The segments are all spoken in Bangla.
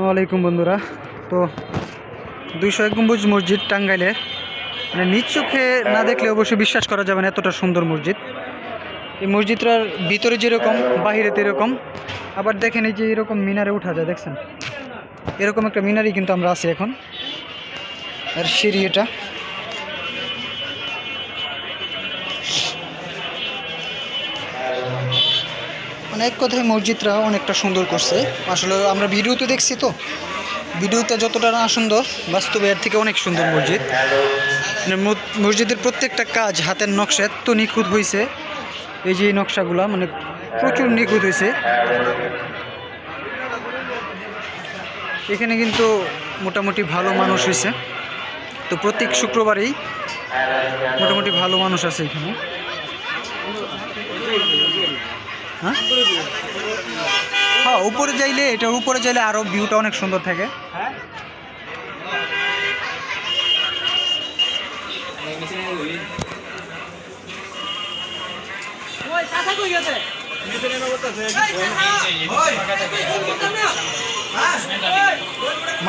আসসালামু আলাইকুম বন্ধুরা। তো 201 গম্বুজ মসজিদ টাঙ্গাইলের, মানে নিজ চোখে না দেখলে অবশ্যই বিশ্বাস করা যাবে না এতটা সুন্দর মসজিদ। এই মসজিদটার ভিতরে যেরকম বাহিরে এরকম, আবার দেখেন এই যে এরকম মিনারে উঠা যায়, দেখছেন এরকম একটা মিনারই কিন্তু আমরা আছি এখন। আর সিঁড়ি এটা, মানে এক কথায় মসজিদটা অনেকটা সুন্দর করছে। আসলে আমরা ভিডিওতে দেখছি, তো ভিডিওতে যতটা না সুন্দর, বাস্তবে এর থেকে অনেক সুন্দর মসজিদ। মানে মসজিদের প্রত্যেকটা কাজ হাতের নকশা এত নিখুঁত হয়েছে। এই যে নকশাগুলা মানে প্রচুর নিখুঁত হয়েছে। এখানে কিন্তু মোটামুটি ভালো মানুষ হয়েছে। তো প্রত্যেক শুক্রবারেই মোটামুটি ভালো মানুষ আছে এখানে। হ্যাঁ, উপরে যাইলে, এটার উপরে যাইলে আরও ভিউটা অনেক সুন্দর থাকে।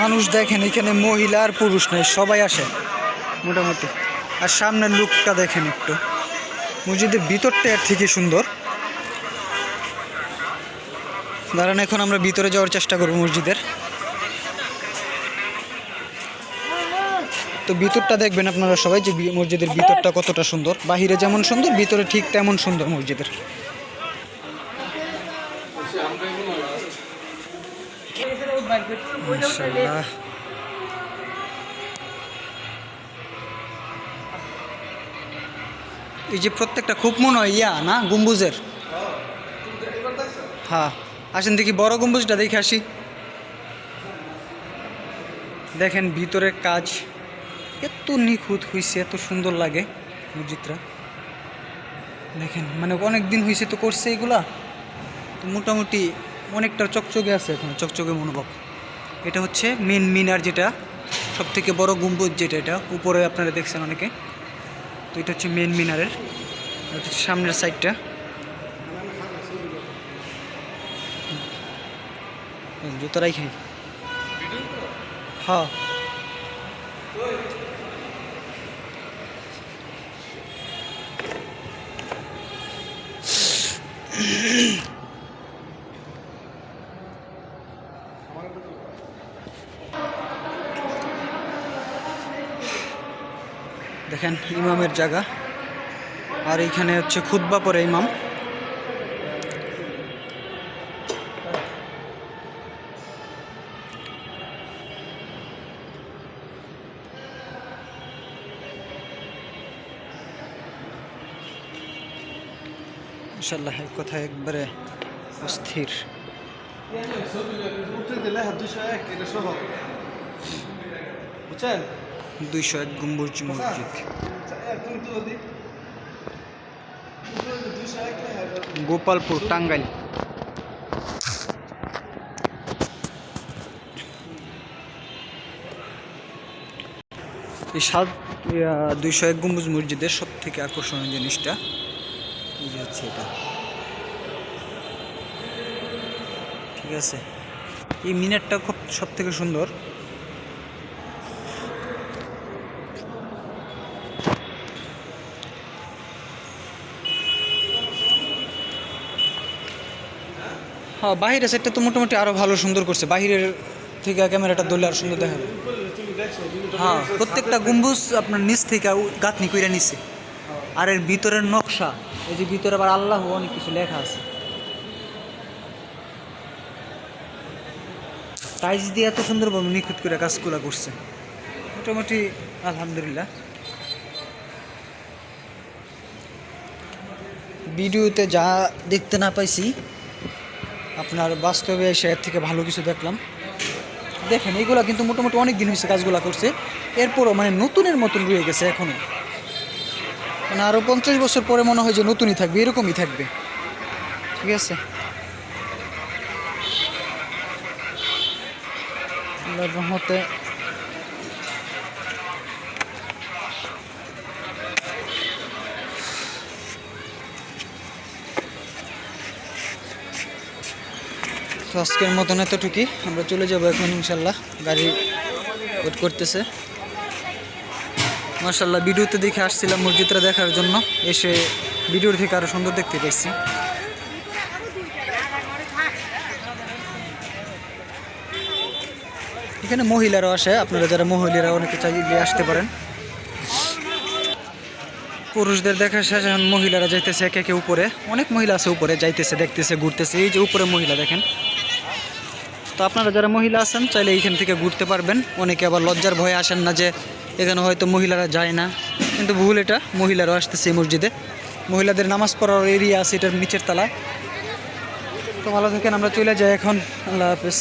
মানুষ দেখেন এখানে মহিলা আর পুরুষ নেই, সবাই আসে মোটামুটি। আর সামনের লুকটা দেখেন একটু, মসজিদের ভিতরটা এর থেকে সুন্দর। দাঁড়ান, এখন আমরা ভিতরে যাওয়ার চেষ্টা করব মসজিদের। তো ভিতরটা দেখবেন আপনারা সবাই, যে মসজিদের ভিতরটা কতটা সুন্দর। বাহিরে যেমন সুন্দর, ভিতরে ঠিক তেমন সুন্দর মসজিদের। মাশাআল্লাহ। এই যে প্রত্যেকটা খুব মনে হয় না গম্বুজের। হ্যাঁ, আসেন দেখি বড় গম্বুজটা দেখে আসি। দেখেন ভিতরের কাজ এত নিখুঁত হয়েছে, এত সুন্দর লাগে মসজিদটা। দেখেন মানে অনেক দিন হয়েছে তো করছে এগুলা, তো মোটামুটি অনেকটা চকচকে আছে এখন, চকচকে মনোভাব। এটা হচ্ছে মেন মিনার, যেটা সব থেকে বড় গম্বুজ, যেটা এটা উপরে আপনারা দেখছেন অনেকে। তো এটা হচ্ছে মেন মিনারের, এটা হচ্ছে সামনের সাইডটা। জুতোরাই খাই। হ্যাঁ, দেখেন ইমামের জায়গা, আর এইখানে হচ্ছে খুতবা পড়ে ইমাম। ইনশাআল্লাহ এক কথায় একবারে অস্থির। 201 গম্বুজ মসজিদ, গোপালপুর, টাঙ্গাইল। এই 201 গম্বুজ মসজিদের সব থেকে আকর্ষণীয় জিনিসটা এই যে হচ্ছে এটা, ঠিক আছে। এই মিনারটা খুব সব থেকে সুন্দর। হ্যাঁ, বাহিরের সাইডটা তো মোটামুটি আরও ভালো সুন্দর করছে, বাহিরের থেকে ক্যামেরাটা ধরলে আর সুন্দর দেখা যায়। হ্যাঁ, প্রত্যেকটা গম্বুজ আপনার নিচ থেকে গাঁথনি কইরা নিচ্ছে। আর এর ভিতরের নকশা, এই যে ভিতরে আবার আল্লাহ অনেক কিছু লেখা আছে। টাইলস দিয়ে এত সুন্দরভাবে নিখুঁত করে কাজগুলো করছে, মোটামুটি আলহামদুলিল্লাহ। ভিডিওতে যা দেখতে না পাইছি, আপনার বাস্তবে এসে এর থেকে ভালো কিছু দেখলাম। দেখেন এইগুলা কিন্তু মোটামুটি অনেক দিন হয়েছে কাজগুলো করছে, এরপরও মানে নতুনের মতন রয়ে গেছে এখনও। মানে আরও 50 বছর পরে মনে হয় যে নতুনই থাকবে, এরকমই থাকবে, ঠিক আছে। আল্লাহর রহমতে তো আজকের মতন এতটুকুই, আমরা চলে যাবো এখন ইনশাল্লাহ। গাড়ি ওয়েট করতেছে। মাশাল্লাহ ভিডিওতে দেখে আসছিলাম মসজিদটা দেখার জন্য, এসে ভিডিওর থেকে আরও সুন্দর দেখতে পাইছি। এখানে মহিলারাও আসে, আপনারা যারা মহিলারা অনেকে চাইলে আসতে পারেন। পুরুষদের দেখা শেষ, এখন মহিলারা যাইতেছে একে একে উপরে। অনেক মহিলা আছে উপরে, যাইতেছে, দেখতেছে, ঘুরতেছে। এই যে উপরে মহিলা দেখেন। তো আপনারা যারা মহিলা আছেন চাইলে এইখান থেকে ঘুরতে পারবেন। অনেকে আবার লজ্জার ভয়ে আসেন না যে এখানে হয়তো মহিলারা যায় না, কিন্তু ভুল এটা, মহিলারাও আসতেছে এই মসজিদে। মহিলাদের নামাজ পড়ার এরিয়া আছে এটার নিচের তলায়। তো ভালো থাকেন, আমরা চলে যাই এখন। আল্লাহ হাফেজ।